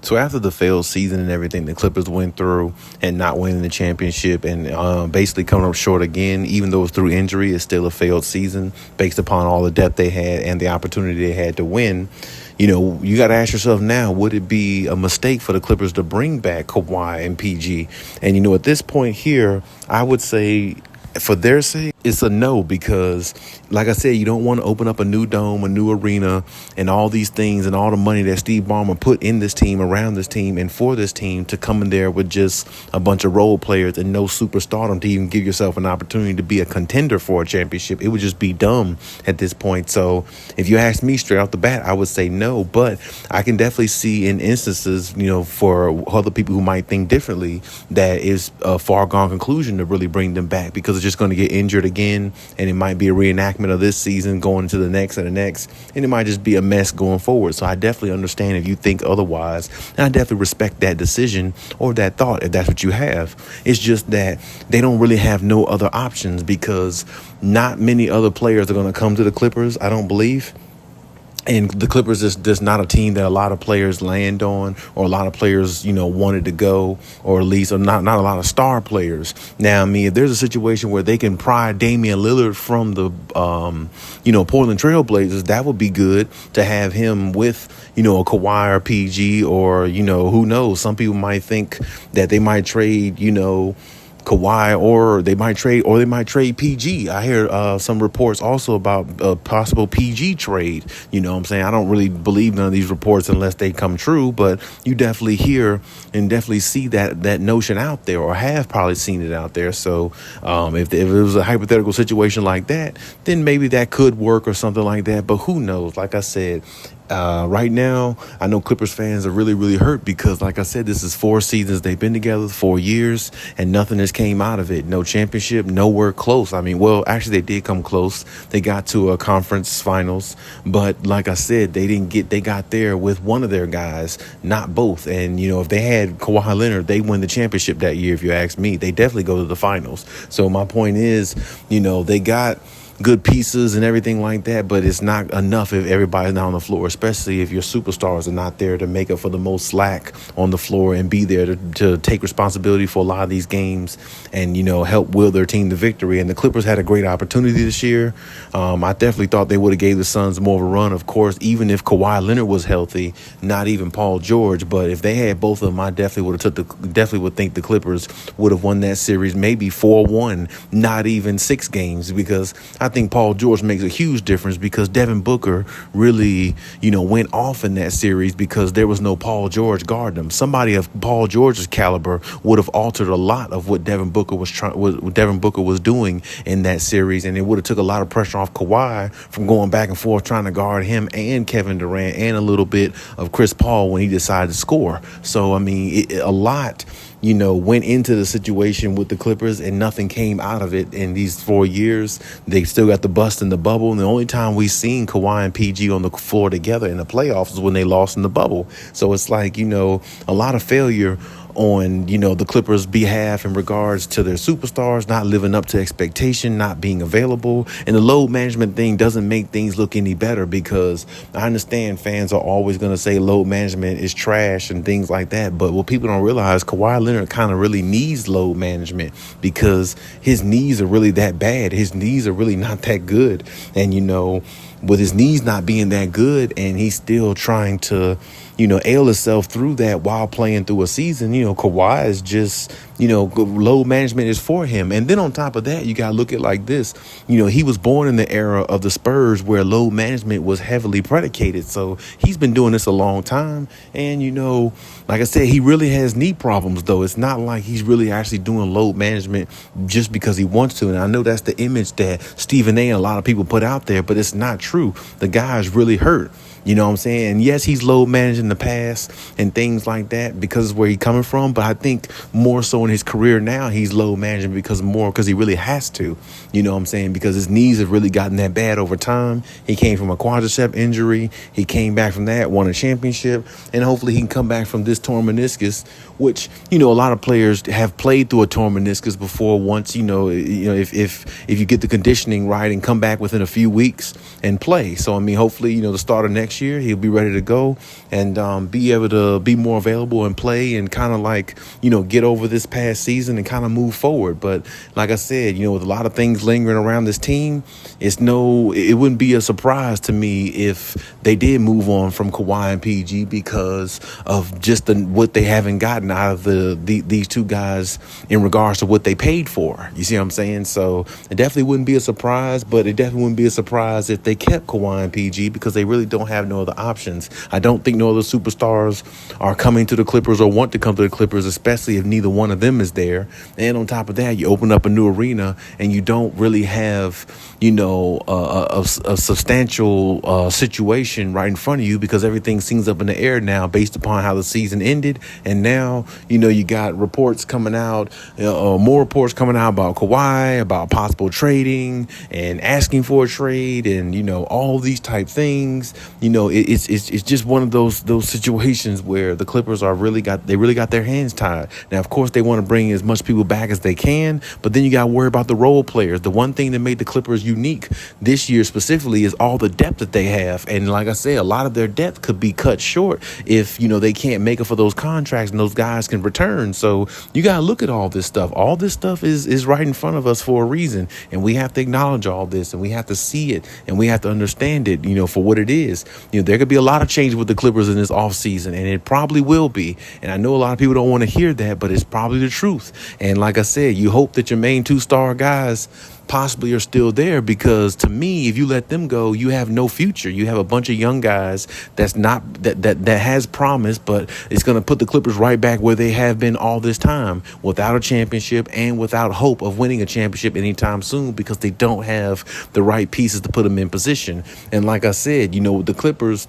So after the failed season and everything the Clippers went through and not winning the championship and basically coming up short again, even though it's through injury, it's still a failed season based upon all the depth they had and the opportunity they had to win. You got to ask yourself now, would it be a mistake for the Clippers to bring back Kawhi and PG? And, at this point here, I would say for their sake, it's a no, because like I said, you don't want to open up a new dome, a new arena, and all these things and all the money that Steve Ballmer put in this team, around this team, and for this team to come in there with just a bunch of role players and no superstardom to even give yourself an opportunity to be a contender for a championship. It would just be dumb at this point. So if you ask me straight off the bat, I would say no. But I can definitely see in instances, for other people who might think differently, that is a far gone conclusion to really bring them back, because it's just going to get injured again, and it might be a reenactment of this season going into the next and the next, and it might just be a mess going forward. So I definitely understand if you think otherwise, and I definitely respect that decision or that thought if that's what you have. It's just that they don't really have no other options, because not many other players are going to come to the Clippers, I don't believe. And the Clippers is just not a team that a lot of players land on, or a lot of players, wanted to go, or at least not a lot of star players. Now, if there's a situation where they can pry Damian Lillard from the, Portland Trail Blazers, that would be good to have him with, a Kawhi or PG, or, who knows? Some people might think that they might trade, Kawhi, or they might trade PG. I hear some reports also about a possible PG trade. You know what I'm saying? I don't really believe none of these reports unless they come true, but you definitely hear and definitely see that notion out there, or have probably seen it out there. So if it was a hypothetical situation like that, then maybe that could work or something like that. But who knows? Like I said, right now, I know Clippers fans are really, really hurt, because, like I said, this is 4 seasons. They've been together 4 years, and nothing has came out of it. No championship, nowhere close. Actually, they did come close. They got to a conference finals, but like I said, they got there with one of their guys, not both. And, if they had Kawhi Leonard, they win the championship that year, if you ask me. They definitely go to the finals. So my point is, they got good pieces and everything like that, but it's not enough if everybody's not on the floor, especially if your superstars are not there to make up for the most slack on the floor and be there to take responsibility for a lot of these games and, help will their team to victory. And the Clippers had a great opportunity this year. I definitely thought they would have gave the Suns more of a run, of course, even if Kawhi Leonard was healthy, not even Paul George. But if they had both of them, I definitely would think the Clippers would have won that series, maybe 4-1, not even 6 games, because I think Paul George makes a huge difference, because Devin Booker really, went off in that series because there was no Paul George guarding him. Somebody of Paul George's caliber would have altered a lot of what Devin Booker was doing in that series, and it would have took a lot of pressure off Kawhi from going back and forth trying to guard him and Kevin Durant and a little bit of Chris Paul when he decided to score. So, a lot went into the situation with the Clippers, and nothing came out of it in these 4 years. They still got the bust in the bubble, and the only time we've seen Kawhi and PG on the floor together in the playoffs is when they lost in the bubble. So it's like, a lot of failure on, the Clippers' behalf in regards to their superstars not living up to expectation, not being available. And the load management thing doesn't make things look any better, because I understand fans are always going to say load management is trash and things like that. But what people don't realize, Kawhi Leonard kind of really needs load management, because his knees are really that bad. His knees are really not that good. And, with his knees not being that good, and he's still trying to, ail himself through that while playing through a season, Kawhi is just, load management is for him. And then on top of that, you got to look at it like this. He was born in the era of the Spurs where load management was heavily predicated. So he's been doing this a long time. And, like I said, he really has knee problems, though. It's not like he's really actually doing load management just because he wants to. And I know that's the image that Stephen A. and a lot of people put out there, but it's not true. The guy is really hurt. You know what I'm saying? And yes, he's load managed in the past and things like that because of where he's coming from. But I think more so in his career now, he's load managing because he really has to. You know what I'm saying? Because his knees have really gotten that bad over time. He came from a quadricep injury. He came back from that, won a championship. And hopefully he can come back from this torn meniscus, which, a lot of players have played through a torn meniscus before once, if you get the conditioning right and come back within a few weeks and play. So, hopefully, the start of next next year, he'll be ready to go and be able to be more available and play and kind of like, get over this past season and kind of move forward. But like I said, with a lot of things lingering around this team, it wouldn't be a surprise to me if they did move on from Kawhi and PG because of just what they haven't gotten out of these two guys in regards to what they paid for. You see what I'm saying? So it definitely wouldn't be a surprise, but it definitely wouldn't be a surprise if they kept Kawhi and PG because they really don't have no other options. I don't think no other superstars are coming to the Clippers or want to come to the Clippers, especially if neither one of them is there. And on top of that, you open up a new arena and you don't really have, a substantial situation right in front of you because everything seems up in the air now based upon how the season ended. And now, you got reports coming out, more reports coming out about Kawhi, about possible trading and asking for a trade and, all these type things. It's just one of those situations where the Clippers really got their hands tied. Now, of course, they want to bring as much people back as they can, but then you got to worry about the role players. The one thing that made the Clippers unique this year specifically is all the depth that they have. And like I said, a lot of their depth could be cut short if, they can't make it for those contracts and those guys can return. So you got to look at all this stuff. All this stuff is right in front of us for a reason. And we have to acknowledge all this and we have to see it and we have to understand it, for what it is. There could be a lot of change with the Clippers in this offseason, and it probably will be. And I know a lot of people don't want to hear that, but it's probably the truth. And like I said, you hope that your main two-star guys possibly are still there because to me, if you let them go, you have no future. You have a bunch of young guys that has promise, but it's going to put the Clippers right back where they have been all this time without a championship and without hope of winning a championship anytime soon because they don't have the right pieces to put them in position. And like I said, the Clippers,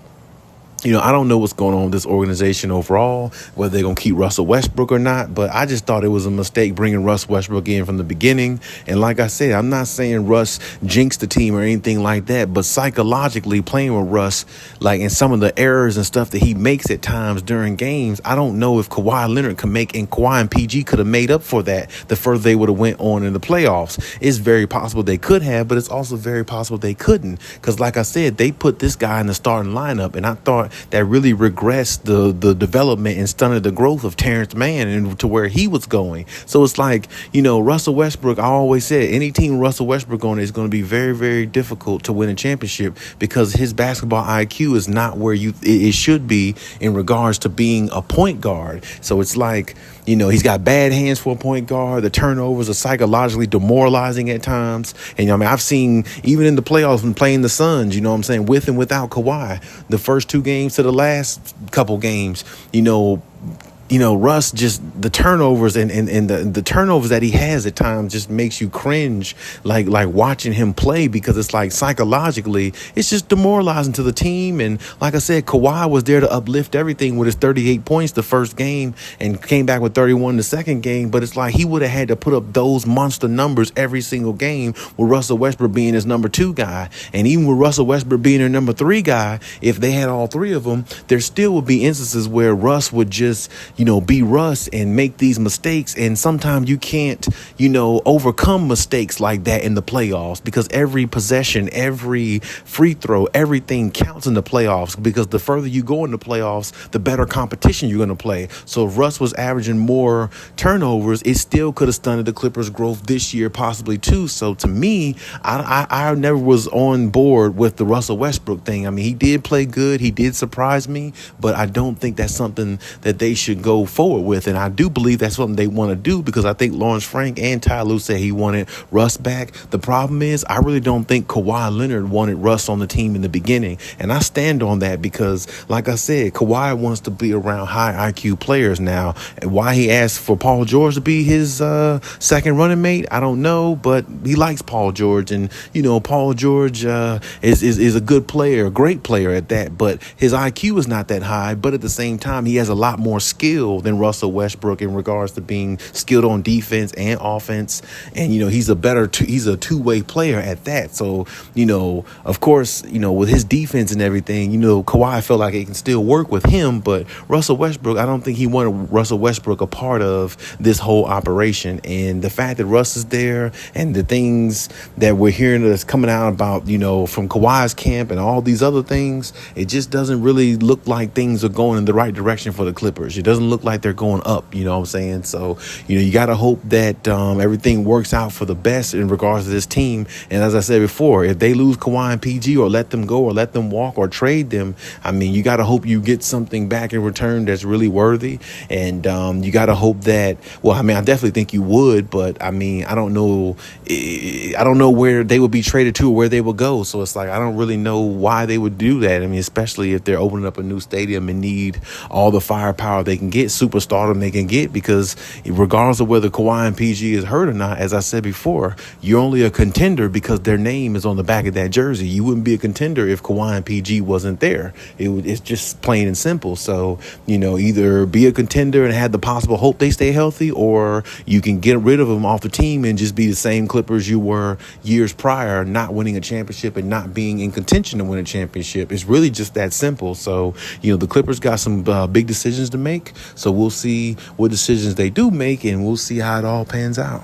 I don't know what's going on with this organization overall, whether they're going to keep Russell Westbrook or not, but I just thought it was a mistake bringing Russ Westbrook in from the beginning. And like I said, I'm not saying Russ jinxed the team or anything like that, but psychologically playing with Russ, like in some of the errors and stuff that he makes at times during games, I don't know if Kawhi Leonard can make, and Kawhi and PG could have made up for that the further they would have went on in the playoffs. It's very possible they could have, but it's also very possible they couldn't. Because like I said, they put this guy in the starting lineup, and I thought that really regressed the development and stunted the growth of Terrence Mann and to where he was going. So it's like, Russell Westbrook, I always said any team Russell Westbrook on is going to be very, very difficult to win a championship because his basketball IQ is not where it should be in regards to being a point guard. So it's like, he's got bad hands for a point guard. The turnovers are psychologically demoralizing at times. And I've seen even in the playoffs when playing the Suns, with and without Kawhi, the first two games to the last couple games, Russ, just the turnovers and the turnovers that he has at times just makes you cringe, like watching him play, because it's like psychologically it's just demoralizing to the team. And like I said, Kawhi was there to uplift everything with his 38 points the first game and came back with 31 the second game. But it's like he would have had to put up those monster numbers every single game with Russell Westbrook being his number 2 guy. And even with Russell Westbrook being their number 3 guy, if they had all 3 of them, there still would be instances where Russ would just be Russ and make these mistakes. And sometimes you can't, overcome mistakes like that in the playoffs, because every possession, every free throw, everything counts in the playoffs, because the further you go in the playoffs, the better competition you're going to play. So if Russ was averaging more turnovers, it still could have stunted the Clippers' growth this year, possibly too. So to me, I never was on board with the Russell Westbrook thing. I mean, he did play good. He did surprise me, but I don't think that's something that they should go forward with. And I do believe that's something they want to do, because I think Lawrence Frank and Ty Lue said he wanted Russ back. The problem is, I really don't think Kawhi Leonard wanted Russ on the team in the beginning. And I stand on that because, like I said, Kawhi wants to be around high IQ players now. And why he asked for Paul George to be his second running mate, I don't know, but he likes Paul George. And, Paul George is a good player, a great player at that, but his IQ is not that high. But at the same time, he has a lot more skill skill than Russell Westbrook in regards to being skilled on defense and offense. And, he's he's a two-way player at that. So, of course, with his defense and everything, Kawhi felt like it can still work with him. But Russell Westbrook, I don't think he wanted Russell Westbrook a part of this whole operation. And the fact that Russ is there and the things that we're hearing that's coming out about, from Kawhi's camp and all these other things, it just doesn't really look like things are going in the right direction for the Clippers. It doesn't look like they're going up, you know what I'm saying? So, you got to hope that everything works out for the best in regards to this team. And as I said before, if they lose Kawhi and PG or let them go or let them walk or trade them, I mean, you got to hope you get something back in return that's really worthy. And you got to hope that, well, I mean, I definitely think you would, but I mean, I don't know where they would be traded to or where they would go. So it's like, I don't really know why they would do that. I mean, especially if they're opening up a new stadium and need all the firepower they can get, superstardom they can get, because regardless of whether Kawhi and PG is hurt or not, as I said before, you're only a contender because their name is on the back of that jersey. You wouldn't be a contender if Kawhi and PG wasn't there. It's just plain and simple. So, either be a contender and have the possible hope they stay healthy, or you can get rid of them off the team and just be the same Clippers you were years prior, not winning a championship and not being in contention to win a championship. It's really just that simple. So, the Clippers got some big decisions to make. So we'll see what decisions they do make, and we'll see how it all pans out.